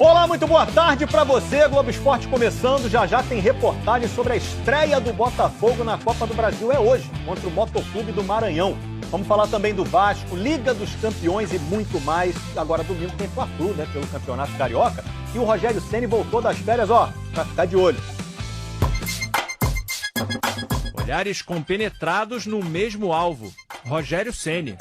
Olá, muito boa tarde para você. Globo Esporte começando. Já tem reportagem sobre a estreia do Botafogo na Copa do Brasil. É hoje, contra o Motoclube do Maranhão. Vamos falar também do Vasco, Liga dos Campeões e muito mais. Agora domingo tem Fla-Flu, né, pelo Campeonato Carioca. E o Rogério Ceni voltou das férias, para ficar de olho. Olhares compenetrados no mesmo alvo. Rogério Ceni.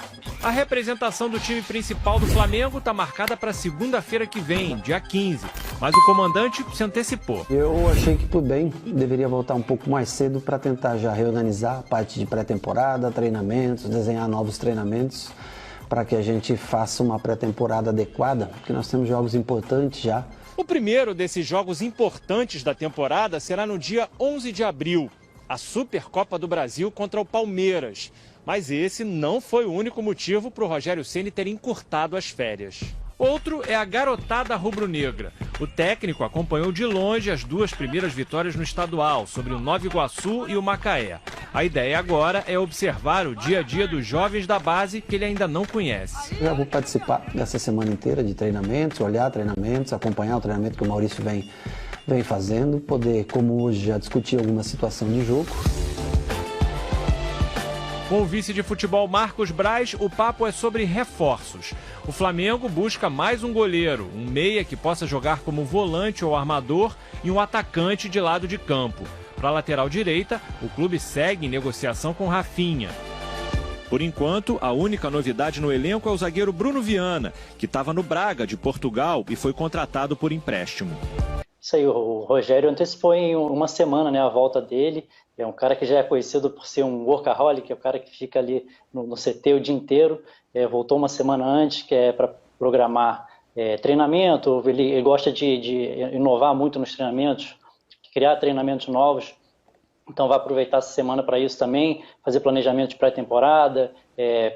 A representação do time principal do Flamengo está marcada para segunda-feira que vem, dia 15. Mas o comandante se antecipou. Eu achei que por bem deveria voltar um pouco mais cedo para tentar já reorganizar a parte de pré-temporada, treinamentos, desenhar novos treinamentos, para que a gente faça uma pré-temporada adequada, porque nós temos jogos importantes já. O primeiro desses jogos importantes da temporada será no dia 11 de abril. A Supercopa do Brasil contra o Palmeiras. Mas esse não foi o único motivo para o Rogério Ceni ter encurtado as férias. Outro é a garotada rubro-negra. O técnico acompanhou de longe as duas primeiras vitórias no estadual, sobre o Nova Iguaçu e o Macaé. A ideia agora é observar o dia a dia dos jovens da base que ele ainda não conhece. Eu já vou participar dessa semana inteira de treinamentos, olhar treinamentos, acompanhar o treinamento que o Maurício vem fazendo, poder, como hoje, já discutir alguma situação de jogo. Com o vice de futebol Marcos Braz, o papo é sobre reforços. O Flamengo busca mais um goleiro, um meia que possa jogar como volante ou armador e um atacante de lado de campo. Para a lateral direita, o clube segue em negociação com Rafinha. Por enquanto, a única novidade no elenco é o zagueiro Bruno Viana, que estava no Braga, de Portugal, e foi contratado por empréstimo. Isso aí, o Rogério antecipou em uma semana, né, a volta dele. É um cara que já é conhecido por ser um workaholic, é o cara que fica ali no CT o dia inteiro. Voltou uma semana antes, que é para programar treinamento. Ele gosta de inovar muito nos treinamentos, criar treinamentos novos. Então vai aproveitar essa semana para isso também, fazer planejamento de pré-temporada,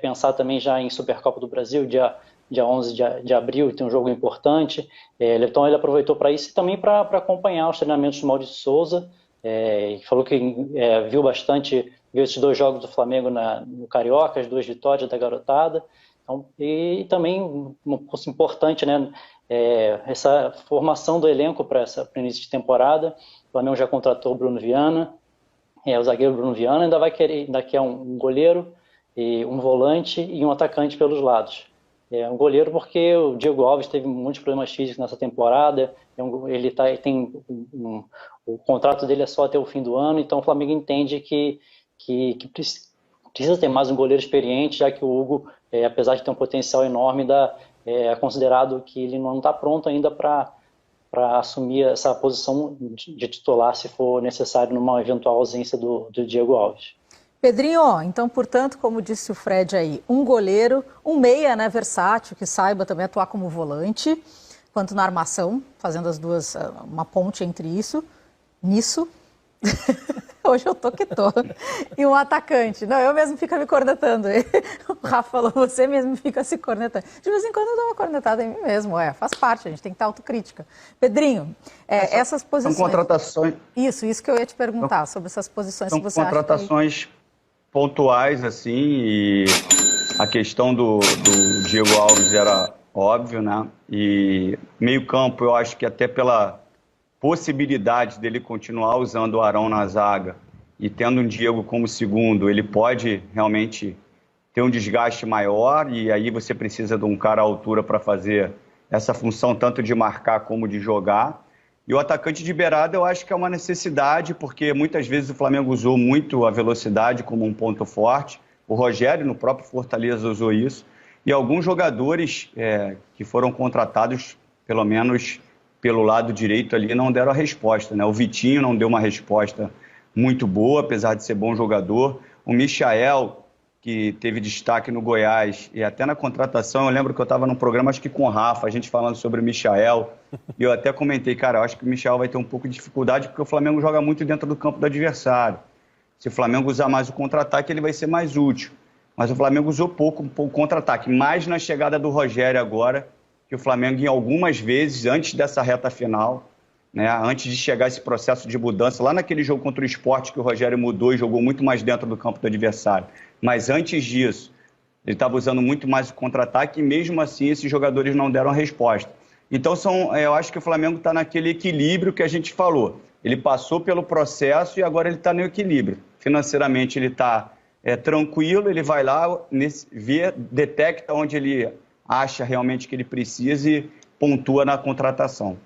pensar também já em Supercopa do Brasil, dia 11 de abril, tem um jogo importante. Então ele aproveitou para isso e também para acompanhar os treinamentos do Maurício Souza. Falou que viu esses dois jogos do Flamengo no Carioca, as duas vitórias da garotada. Então, e também uma coisa importante, né, essa formação do elenco para início de temporada. O Flamengo já contratou o Bruno Viana, o zagueiro Bruno Viana, ainda quer um goleiro, e um volante e um atacante pelos lados. Um goleiro porque o Diego Alves teve muitos problemas físicos nessa temporada, o contrato dele é só até o fim do ano, então o Flamengo entende que precisa ter mais um goleiro experiente, já que o Hugo, apesar de ter um potencial enorme, é considerado que ele não está pronto ainda para assumir essa posição de titular, se for necessário, numa eventual ausência do Diego Alves. Pedrinho, então, portanto, como disse o Fred aí, um goleiro, um meia, né, versátil, que saiba também atuar como volante, quanto na armação, fazendo as duas, uma ponte entre nisso. Hoje eu tô que tô. E um atacante. Não, eu mesmo fico me cornetando. O Rafa falou, você mesmo fica se cornetando. De vez em quando eu dou uma cornetada em mim mesmo, faz parte, a gente tem que ter autocrítica. Pedrinho, essas posições... São contratações... Isso que eu ia te perguntar, sobre essas posições que você acha que... São contratações pontuais, assim, e a questão do Diego Alves era óbvio, né? E meio campo, eu acho que até pela possibilidade dele continuar usando o Arão na zaga e tendo um Diego como segundo, ele pode realmente ter um desgaste maior e aí você precisa de um cara à altura para fazer essa função tanto de marcar como de jogar. E o atacante de beirada eu acho que é uma necessidade, porque muitas vezes o Flamengo usou muito a velocidade como um ponto forte. O Rogério, no próprio Fortaleza, usou isso. E alguns jogadores que foram contratados, pelo menos pelo lado direito ali, não deram a resposta, né? O Vitinho não deu uma resposta muito boa, apesar de ser bom jogador. O Michael, que teve destaque no Goiás, e até na contratação, eu lembro que eu estava num programa, acho que com o Rafa, a gente falando sobre o Michael, e eu até comentei, cara, eu acho que o Michael vai ter um pouco de dificuldade, porque o Flamengo joga muito dentro do campo do adversário. Se o Flamengo usar mais o contra-ataque, ele vai ser mais útil. Mas o Flamengo usou pouco o contra-ataque, mais na chegada do Rogério agora, que o Flamengo, em algumas vezes, antes dessa reta final, né, antes de chegar esse processo de mudança, lá naquele jogo contra o Sport, que o Rogério mudou e jogou muito mais dentro do campo do adversário. Mas antes disso, ele estava usando muito mais o contra-ataque e mesmo assim esses jogadores não deram a resposta. Então, eu acho que o Flamengo está naquele equilíbrio que a gente falou. Ele passou pelo processo e agora ele está no equilíbrio. Financeiramente ele está tranquilo, ele vai lá, detecta onde ele acha realmente que ele precisa e pontua na contratação.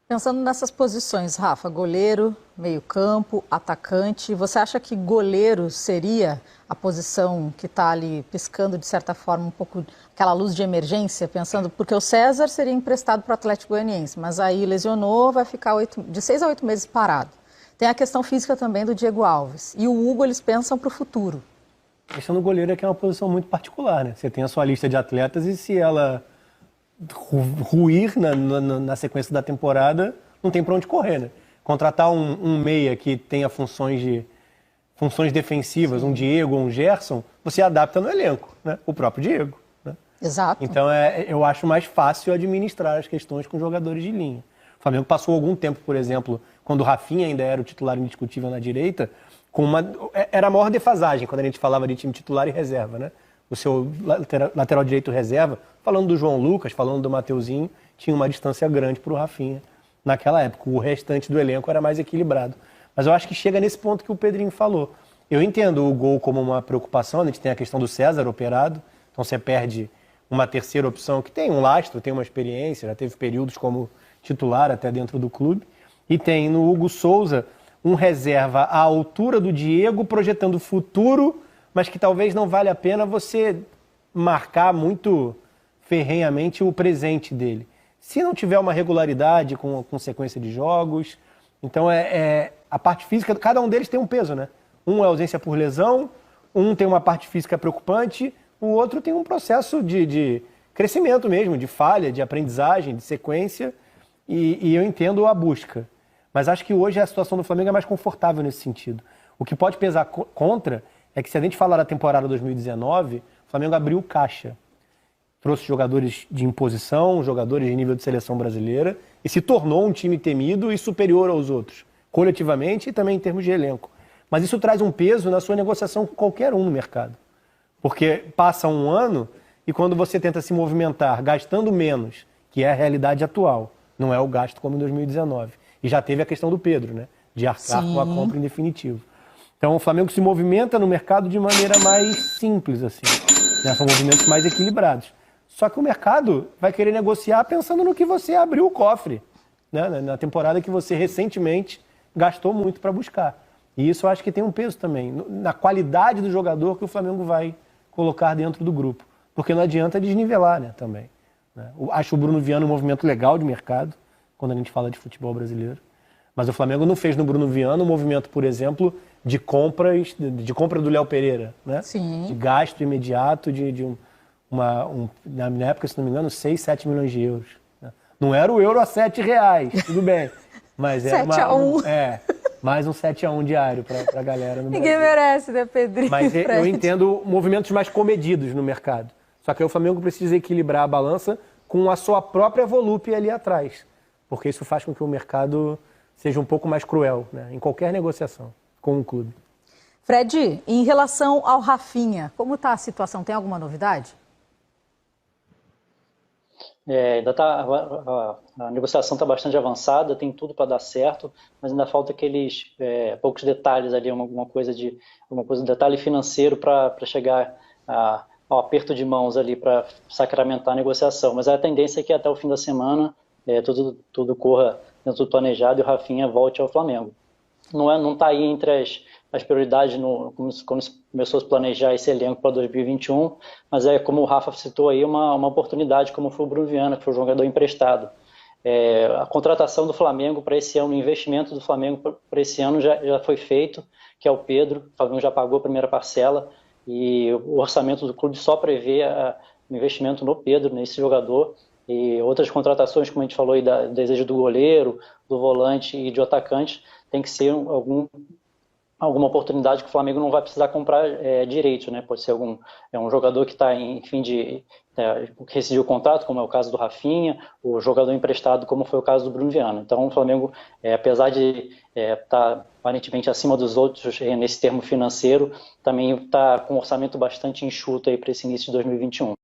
Pensando nessas posições, Rafa, goleiro, meio-campo, atacante, você acha que goleiro seria a posição que está ali piscando, de certa forma, um pouco aquela luz de emergência, pensando, porque o César seria emprestado para o Atlético Goianiense, mas aí lesionou, vai ficar de 6 a 8 meses parado. Tem a questão física também do Diego Alves. E o Hugo, eles pensam para o futuro. A questão do goleiro é que é uma posição muito particular, né? Você tem a sua lista de atletas e se ela ruir na sequência da temporada, não tem para onde correr, né? Contratar um meia que tenha funções defensivas, sim, um Diego ou um Gerson, você adapta no elenco, né? O próprio Diego, né? Exato. Então eu acho mais fácil administrar as questões com jogadores de linha. O Flamengo passou algum tempo, por exemplo, quando o Rafinha ainda era o titular indiscutível na direita, era a maior defasagem quando a gente falava de time titular e reserva, né? O seu lateral direito reserva, falando do João Lucas, falando do Mateuzinho, tinha uma distância grande para o Rafinha naquela época. O restante do elenco era mais equilibrado. Mas eu acho que chega nesse ponto que o Pedrinho falou. Eu entendo o gol como uma preocupação, a gente tem a questão do César operado, então você perde uma terceira opção que tem um lastro, tem uma experiência, já teve períodos como titular até dentro do clube. E tem no Hugo Souza um reserva à altura do Diego, projetando o futuro, mas que talvez não vale a pena você marcar muito ferrenhamente o presente dele. Se não tiver uma regularidade com sequência de jogos, então a parte física, cada um deles tem um peso, né? Um é ausência por lesão, um tem uma parte física preocupante, o outro tem um processo de crescimento mesmo, de falha, de aprendizagem, de sequência, e eu entendo a busca. Mas acho que hoje a situação do Flamengo é mais confortável nesse sentido. O que pode pesar contra é que se a gente falar da temporada 2019, o Flamengo abriu caixa. Trouxe jogadores de imposição, jogadores de nível de seleção brasileira e se tornou um time temido e superior aos outros, coletivamente e também em termos de elenco. Mas isso traz um peso na sua negociação com qualquer um no mercado. Porque passa um ano e quando você tenta se movimentar gastando menos, que é a realidade atual, não é o gasto como em 2019. E já teve a questão do Pedro, né? De arcar com a compra em definitivo. Então o Flamengo se movimenta no mercado de maneira mais simples, assim. Né? São movimentos mais equilibrados. Só que o mercado vai querer negociar pensando no que você abriu o cofre, né? Na temporada que você recentemente gastou muito para buscar. E isso eu acho que tem um peso também, na qualidade do jogador que o Flamengo vai colocar dentro do grupo. Porque não adianta desnivelar, né, também. Né? Acho o Bruno Viana um movimento legal de mercado, quando a gente fala de futebol brasileiro. Mas o Flamengo não fez no Bruno Viana um movimento, por exemplo, de compra do Léo Pereira, né? Sim. De gasto imediato, na época, se não me engano, 6, 7 milhões de euros. Né? Não era o euro a R$7, tudo bem. Mas era 7-1. Mais um 7-1 diário para a galera no Ninguém Brasil. merece, né, Pedrinho? Mas eu entendo movimentos mais comedidos no mercado. Só que aí o Flamengo precisa equilibrar a balança com a sua própria volúpia ali atrás. Porque isso faz com que o mercado seja um pouco mais cruel, né, em qualquer negociação com o clube. Fred, em relação ao Rafinha, como está a situação? Tem alguma novidade? Ainda a negociação está bastante avançada, tem tudo para dar certo, mas ainda falta aqueles poucos detalhes ali, alguma coisa de detalhe financeiro para chegar ao aperto de mãos ali para sacramentar a negociação. Mas a tendência é que até o fim da semana tudo corra dentro do planejado e o Rafinha volte ao Flamengo. Não está aí entre as prioridades quando começou a se planejar esse elenco para 2021, mas como o Rafa citou aí, uma oportunidade, como foi o Bruno Viana, que foi um jogador emprestado. A contratação do Flamengo para esse ano, o investimento do Flamengo para esse ano já foi feito, que é o Pedro. O Flamengo já pagou a primeira parcela e o orçamento do clube só prevê o investimento no Pedro, nesse jogador. E outras contratações, como a gente falou aí, do desejo do goleiro, do volante e do atacante, tem que ser alguma oportunidade que o Flamengo não vai precisar comprar direito, né? Pode ser um jogador que está em fim de rescindiu o contrato, como é o caso do Rafinha, o jogador emprestado, como foi o caso do Bruno Viana. Então o Flamengo, apesar de estar aparentemente acima dos outros nesse termo financeiro, também está com um orçamento bastante enxuto aí para esse início de 2021.